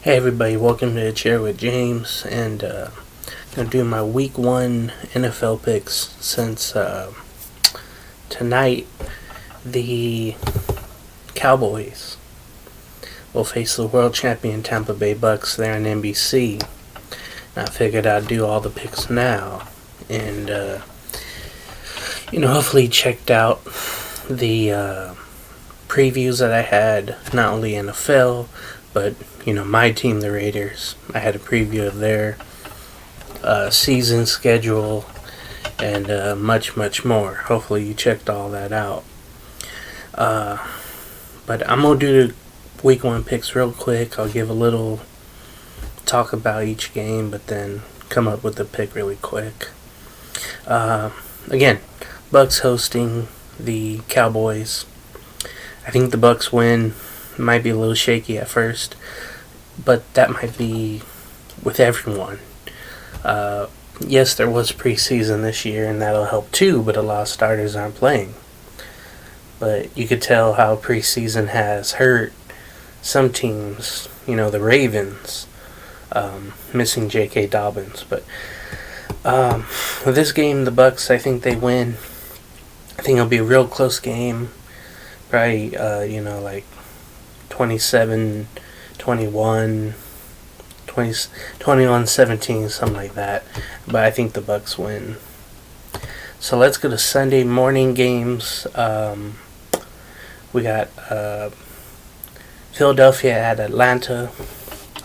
Hey everybody, welcome to the Chair with James, and gonna do my Week 1 NFL picks since tonight the Cowboys will face the world champion Tampa Bay Bucks there on NBC. And I figured I'd do all the picks now, and hopefully checked out the previews that I had, not only NFL, but my team, the Raiders. I had a preview of their season schedule and much, much more. Hopefully you checked all that out. But I'm going to do the Week 1 picks real quick. I'll give a little talk about each game, but then come up with the pick really quick. Again, Bucks hosting the Cowboys. I think the Bucks win. Might be a little shaky at first, but that might be with everyone. Yes, there was preseason this year, and that'll help too, but a lot of starters aren't playing. But you could tell how preseason has hurt some teams, the Ravens, missing J.K. Dobbins. But with this game, the Bucks, I think they win. I think it'll be a real close game. Probably, like 27, 21, 21-17, something like that. But I think the Bucks win. So let's go to Sunday morning games. We got Philadelphia at Atlanta.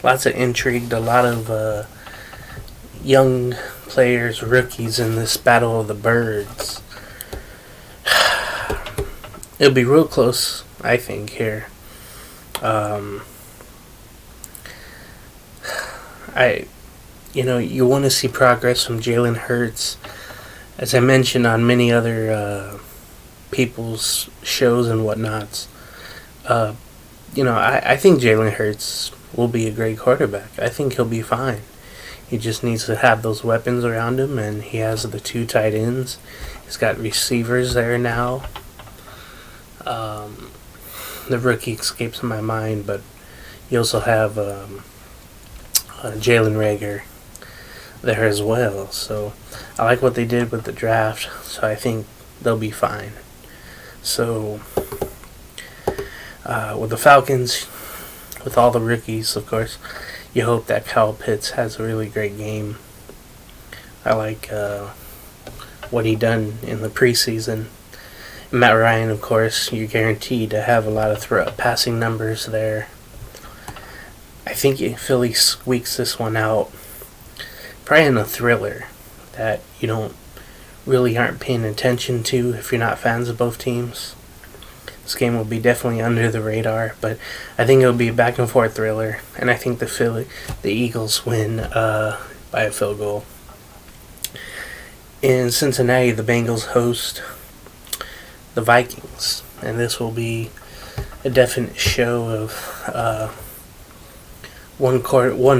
Lots of intrigue. A lot of young players, rookies in this battle of the birds. It'll be real close, I think, here. You want to see progress from Jalen Hurts. As I mentioned on many other people's shows and whatnots, I think Jalen Hurts will be a great quarterback. I think he'll be fine. He just needs to have those weapons around him, and he has the 2 tight ends. He's got receivers there now. The rookie escapes my mind, but you also have Jalen Reagor there as well. So I like what they did with the draft, so I think they'll be fine. So with the Falcons, with all the rookies, of course, you hope that Kyle Pitts has a really great game. I like what he done in the preseason. Matt Ryan, of course, you're guaranteed to have a lot of passing numbers there. I think Philly squeaks this one out. Probably in a thriller that you aren't paying attention to if you're not fans of both teams. This game will be definitely under the radar, but I think it'll be a back and forth thriller, and I think the Eagles win by a field goal. In Cincinnati, the Bengals host the Vikings, and this will be a definite show of one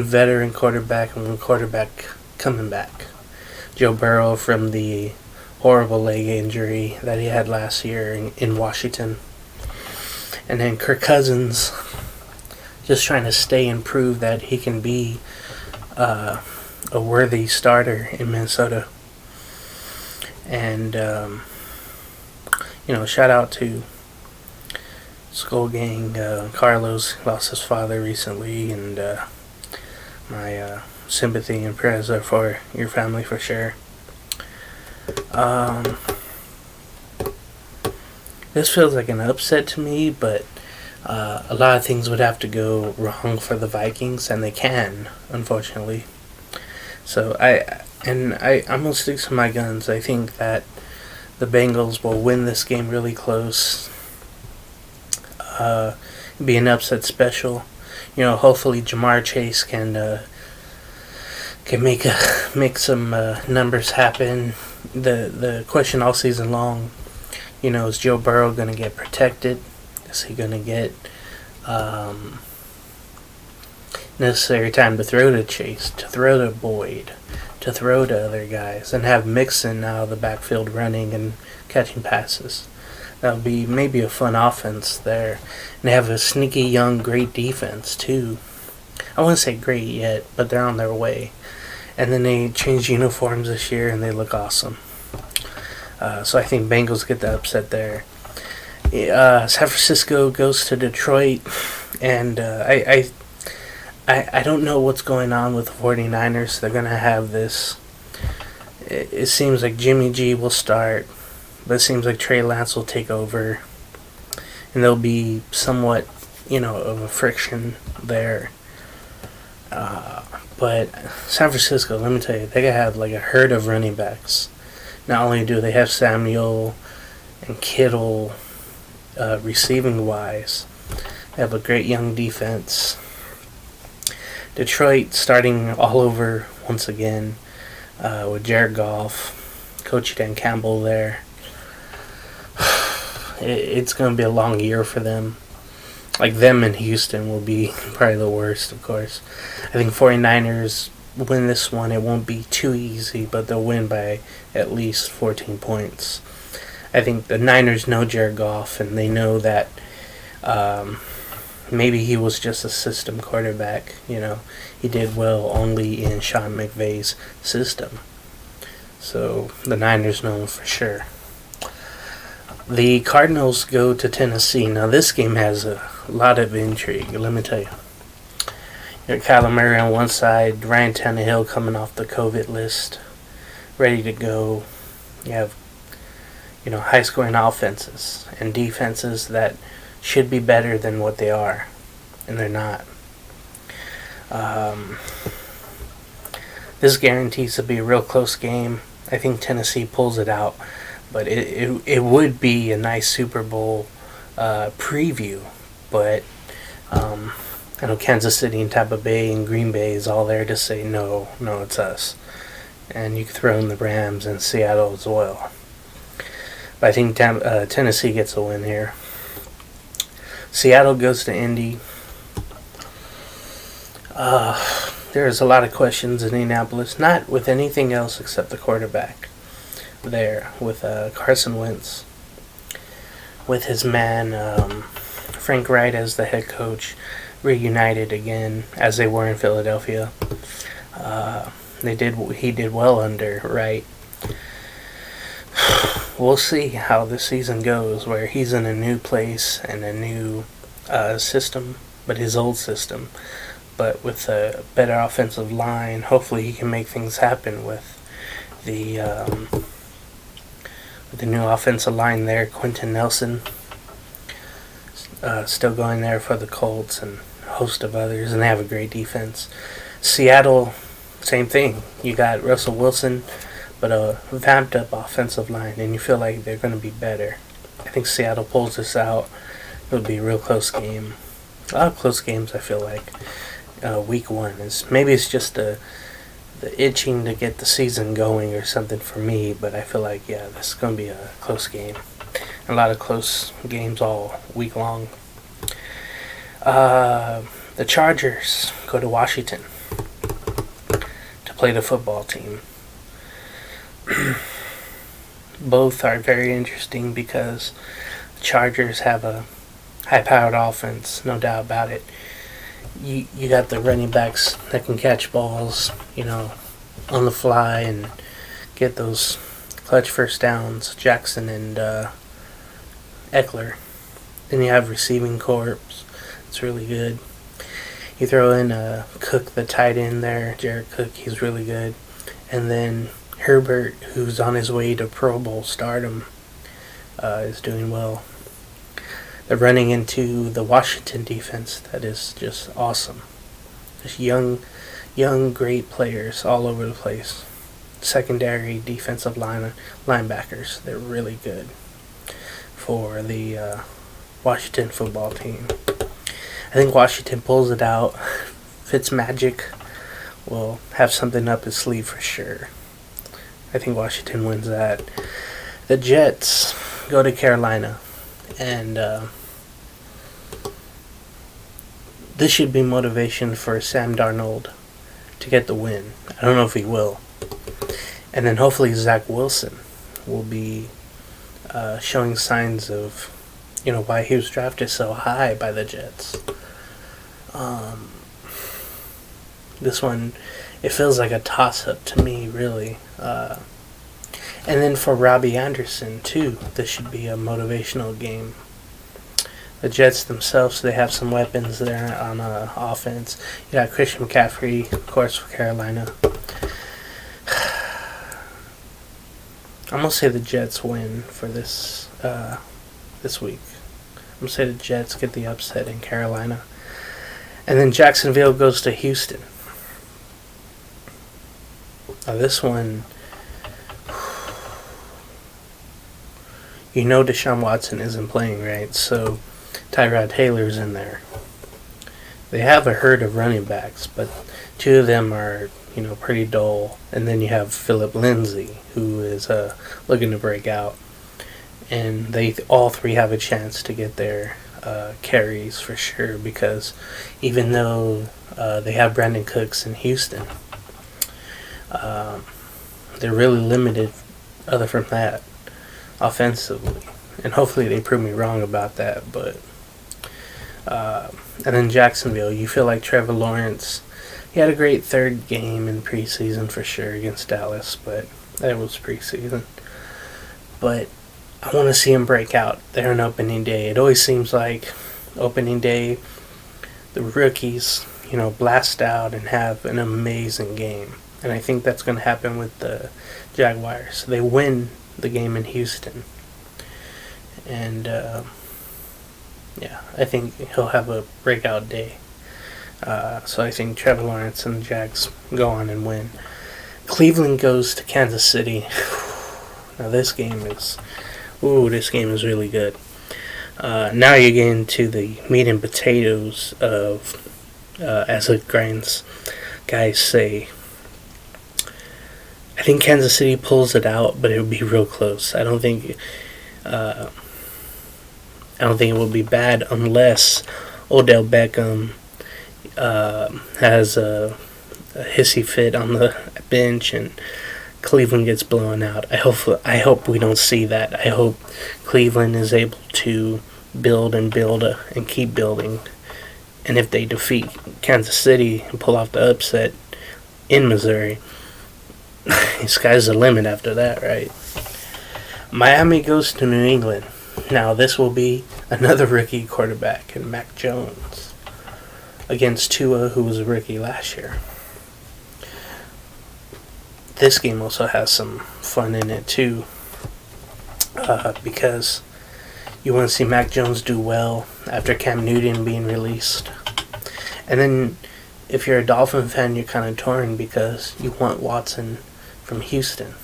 veteran quarterback and one quarterback coming back. Joe Burrow from the horrible leg injury that he had last year in Washington, and then Kirk Cousins just trying to stay and prove that he can be a worthy starter in Minnesota. And shout out to Skull Gang. Carlos lost his father recently, and my sympathy and prayers are for your family for sure. This feels like an upset to me, but a lot of things would have to go wrong for the Vikings, and they can, unfortunately. So I'm gonna stick to my guns. I think that the Bengals will win this game really close. Be an upset special. Hopefully Jamar Chase can make some numbers happen. The question all season long, is Joe Burrow going to get protected? Is he going to get necessary time to throw to Chase, to throw to Boyd, to throw to other guys, and have Mixon out of the backfield running and catching passes? That would be maybe a fun offense there. And they have a sneaky, young, great defense, too. I wouldn't say great yet, but they're on their way. And then they changed uniforms this year, and they look awesome. So I think Bengals get the upset there. San Francisco goes to Detroit, and I don't know what's going on with the 49ers. They're going to have this. It seems like Jimmy G will start, but it seems like Trey Lance will take over, and there'll be somewhat, of a friction there. But San Francisco, let me tell you, they have like a herd of running backs. Not only do they have Samuel and Kittle receiving wise, they have a great young defense. Detroit starting all over once again with Jared Goff, Coach Dan Campbell there. It's going to be a long year for them. Like them in Houston will be probably the worst, of course. I think 49ers win this one. It won't be too easy, but they'll win by at least 14 points. I think the Niners know Jared Goff, and they know that maybe he was just a system quarterback. He did well only in Sean McVay's system. So the Niners know him for sure. The Cardinals go to Tennessee. Now this game has a lot of intrigue, let me tell you. You got Kyler Murray on one side, Ryan Tannehill coming off the COVID list, ready to go. You have, high-scoring offenses and defenses that should be better than what they are, and they're not. This guarantees to be a real close game. I think Tennessee pulls it out, but it would be a nice Super Bowl preview. But I know Kansas City and Tampa Bay and Green Bay is all there to say no, it's us. And you can throw in the Rams and Seattle as well. But I think Tennessee gets a win here. Seattle goes to Indy. There's a lot of questions in Indianapolis, not with anything else except the quarterback there with Carson Wentz. With his man Frank Wright as the head coach, reunited again as they were in Philadelphia. He did well under Wright. We'll see how this season goes, where he's in a new place and a new system, but his old system. But with a better offensive line, hopefully he can make things happen with the new offensive line there. Quentin Nelson still going there for the Colts, and a host of others, and they have a great defense. Seattle, same thing. You got Russell Wilson, but a vamped up offensive line, and you feel like they're going to be better. I think Seattle pulls this out. It'll be a real close game. A lot of close games, I feel like. Week 1 is maybe it's just the itching to get the season going or something for me, but I feel like this is going to be a close game. A lot of close games all week long. The Chargers go to Washington to play the football team. Both are very interesting because the Chargers have a high-powered offense, no doubt about it. You got the running backs that can catch balls, on the fly and get those clutch first downs, Jackson and Eckler. Then you have receiving corps. It's really good. You throw in Cook, the tight end there, Jared Cook, he's really good. And then Herbert, who's on his way to Pro Bowl stardom, is doing well. They're running into the Washington defense that is just awesome. Just young, great players all over the place. Secondary, defensive linebackers, they're really good for the Washington football team. I think Washington pulls it out. Fitzmagic will have something up his sleeve for sure. I think Washington wins that. The Jets go to Carolina, and this should be motivation for Sam Darnold to get the win. I don't know if he will. And then hopefully Zach Wilson will be showing signs of, why he was drafted so high by the Jets. This one, it feels like a toss-up to me, really. And then for Robbie Anderson, too, this should be a motivational game. The Jets themselves, they have some weapons there on offense. You got Christian McCaffrey, of course, for Carolina. I'm going to say the Jets win for this week. I'm going to say the Jets get the upset in Carolina. And then Jacksonville goes to Houston. Now this one, you know Deshaun Watson isn't playing, right? So Tyrod Taylor's in there. They have a herd of running backs, but two of them are, pretty dull. And then you have Philip Lindsay, who is looking to break out. And they all three have a chance to get their carries for sure, because even though they have Brandon Cooks in Houston, they're really limited other from that offensively. And hopefully they prove me wrong about that. But and then Jacksonville, you feel like Trevor Lawrence, he had a great third game in preseason for sure against Dallas, but that was preseason. But I want to see him break out there on opening day. It always seems like opening day, the rookies, blast out and have an amazing game. And I think that's going to happen with the Jaguars. They win the game in Houston. And, I think he'll have a breakout day. So I think Trevor Lawrence and the Jags go on and win. Cleveland goes to Kansas City. Now this game is really good. Now you're getting to the meat and potatoes of, as the guys say. I think Kansas City pulls it out, but it would be real close. I don't think it will be bad unless Odell Beckham has a hissy fit on the bench and Cleveland gets blown out. I hope we don't see that. I hope Cleveland is able to build and keep building. And if they defeat Kansas City and pull off the upset in Missouri, sky's the limit after that, right? Miami goes to New England. Now this will be another rookie quarterback in Mac Jones against Tua, who was a rookie last year. This game also has some fun in it too, because you want to see Mac Jones do well after Cam Newton being released. And then if you're a Dolphin fan, you're kind of torn because you want Watson from Houston,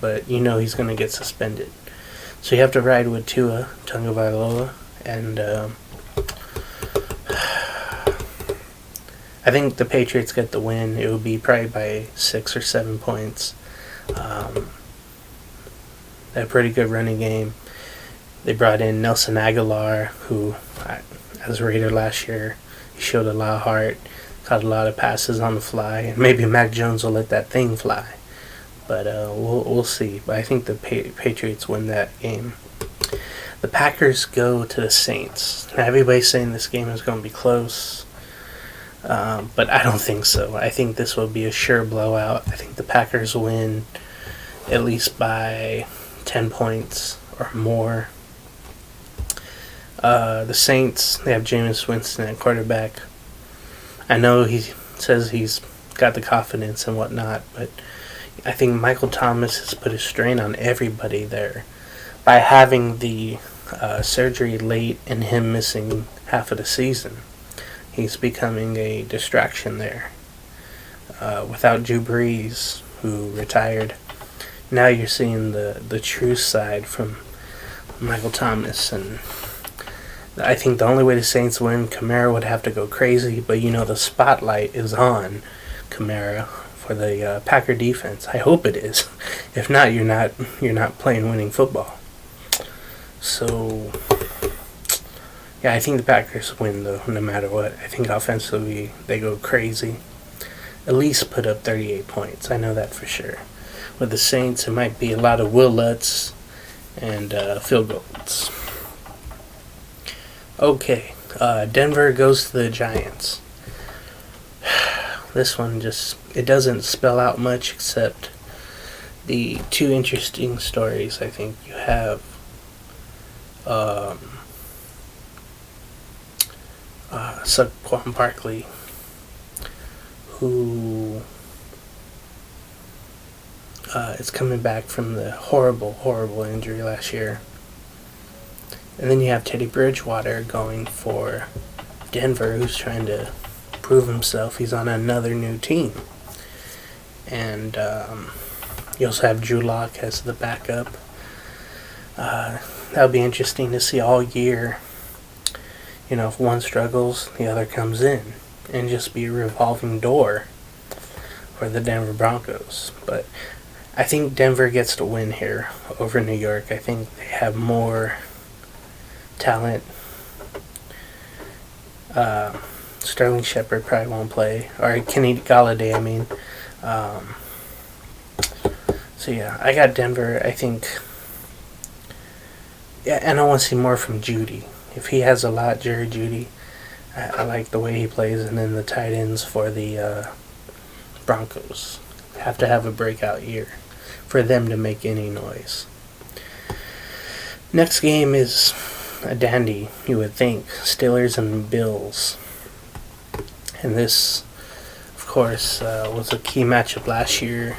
but he's going to get suspended. So you have to ride with Tua Tagovailoa, and I think the Patriots get the win. It would be probably by 6 or 7 points. They had a pretty good running game. They brought in Nelson Aguilar, who, as a Raider last year, he showed a lot of heart, caught a lot of passes on the fly, and maybe Mac Jones will let that thing fly. But we'll see. But I think the Patriots win that game. The Packers go to the Saints. Now, everybody's saying this game is going to be close. But I don't think so. I think this will be a sure blowout. I think the Packers win at least by 10 points or more. The Saints, they have Jameis Winston at quarterback. I know he says he's got the confidence and whatnot, but I think Michael Thomas has put a strain on everybody there by having the surgery late and him missing half of the season. He's becoming a distraction there. Without Drew Brees, who retired, now you're seeing the true side from Michael Thomas. And I think the only way the Saints win, Kamara would have to go crazy, but the spotlight is on Kamara for the Packer defense. I hope it is. If not, you're not playing winning football. So yeah, I think the Packers win though, no matter what. I think offensively they go crazy. At least put up 38 points. I know that for sure. With the Saints, it might be a lot of Will Lutz and field goals. Okay, Denver goes to the Giants. this one it doesn't spell out much except the two interesting stories. I think you have Saquon Barkley, who is coming back from the horrible injury last year. And then you have Teddy Bridgewater going for Denver, who's trying to prove himself. He's on another new team. And you also have Drew Lock as the backup. That'll be interesting to see all year. If one struggles, the other comes in. And just be a revolving door for the Denver Broncos. But I think Denver gets to win here over New York. I think they have more talent. Sterling Shepard probably won't play. Or Kenny Galladay, I mean. So yeah, I got Denver. I think. Yeah, and I want to see more from Jeudy. If he has a lot, Jerry Jeudy, I like the way he plays. And then the tight ends for the Broncos have to have a breakout year for them to make any noise. Next game is a dandy, you would think. Steelers and Bills. And this, of course, was a key matchup last year.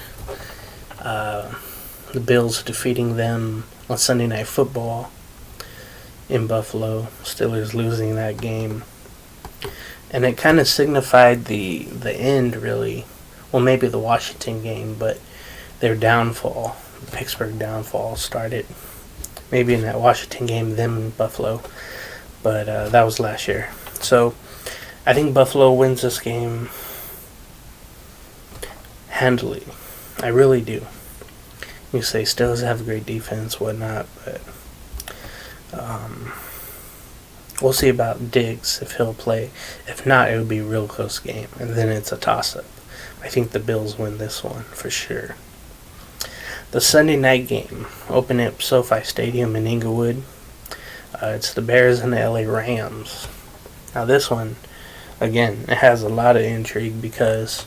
The Bills defeating them on Sunday Night Football in Buffalo. Steelers losing that game. And it kind of signified the end, really. Well, maybe the Washington game, but their downfall, the Pittsburgh downfall, started maybe in that Washington game, them in Buffalo. But that was last year. So I think Buffalo wins this game handily. I really do. You say Steelers have a great defense, whatnot, but we'll see about Diggs if he'll play. If not, it'll be a real close game, and then it's a toss-up. I think the Bills win this one for sure. The Sunday night game, open at SoFi Stadium in Inglewood. It's the Bears and the LA Rams. Now this one, again, it has a lot of intrigue because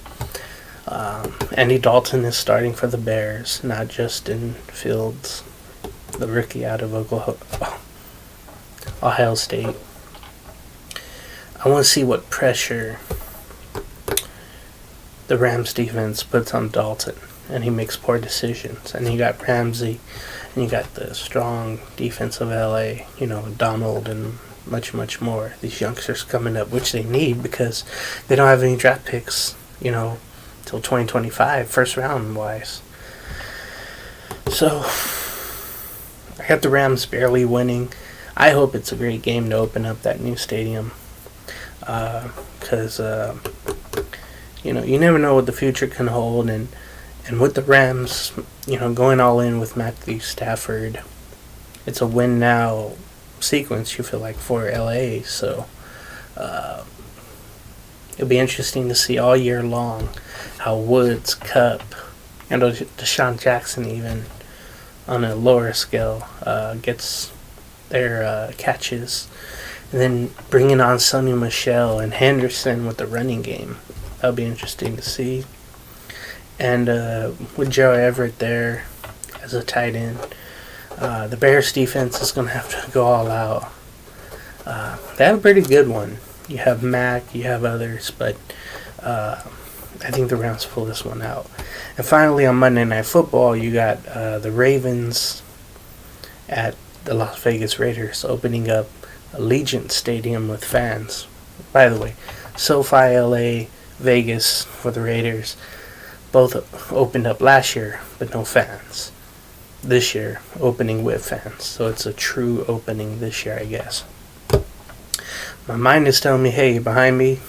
Andy Dalton is starting for the Bears, not Justin Fields, the rookie out of Ohio State. I want to see what pressure the Rams defense puts on Dalton, and he makes poor decisions. And you got Ramsey, and you got the strong defense of LA, Donald and much more. These youngsters coming up, which they need because they don't have any draft picks, till 2025, first round wise. So I got the Rams barely winning. I hope it's a great game to open up that new stadium. Because you never know what the future can hold, and with the Rams, going all in with Matthew Stafford, it's a win now sequence, you feel like, for LA. So it'll be interesting to see all year long how Woods, Kupp, and Deshaun Jackson, even on a lower scale, gets their catches. And then bringing on Sonny Michel and Henderson with the running game. That'll be interesting to see. And with Joe Everett there as a tight end, the Bears defense is going to have to go all out. They have a pretty good one. You have Mack, you have others, but I think the Rams pull this one out. And finally, on Monday Night Football, you got the Ravens at the Las Vegas Raiders opening up Allegiant Stadium with fans. By the way, SoFi, LA, Vegas for the Raiders both opened up last year, but no fans. This year, opening with fans. So it's a true opening this year, I guess. My mind is telling me, hey, behind me.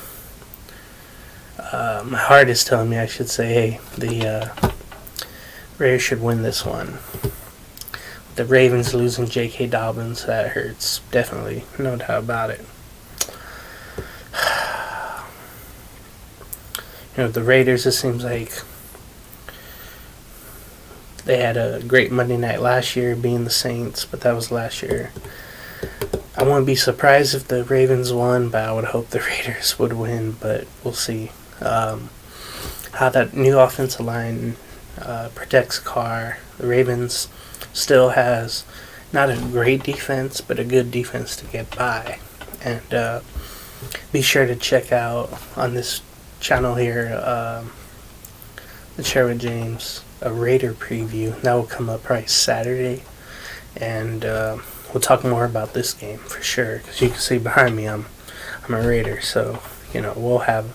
My heart is telling me, I should say, hey, the Raiders should win this one. The Ravens losing J.K. Dobbins, that hurts. Definitely. No doubt about it. The Raiders, it seems like they had a great Monday night last year being the Saints, but that was last year. I wouldn't be surprised if the Ravens won, but I would hope the Raiders would win, but we'll see. how that new offensive line protects Carr. The Ravens still has not a great defense, but a good defense to get by. And be sure to check out on this channel here, the Sherwood James, a Raider preview. That will come up probably Saturday. And we'll talk more about this game for sure. Because you can see behind me, I'm a Raider. So, we'll have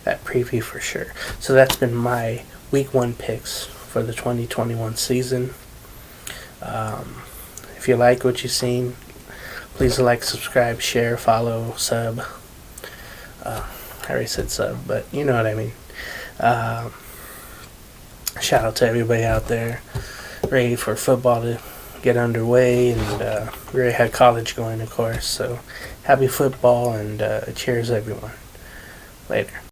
that preview for sure. So that's been my Week 1 picks for the 2021 season. If you like what you've seen, please like, subscribe, share, follow, sub. I already said sub, but you know what I mean. Shout out to everybody out there ready for football to get underway, and we already had college going, of course. So happy football, and cheers, everyone. Later.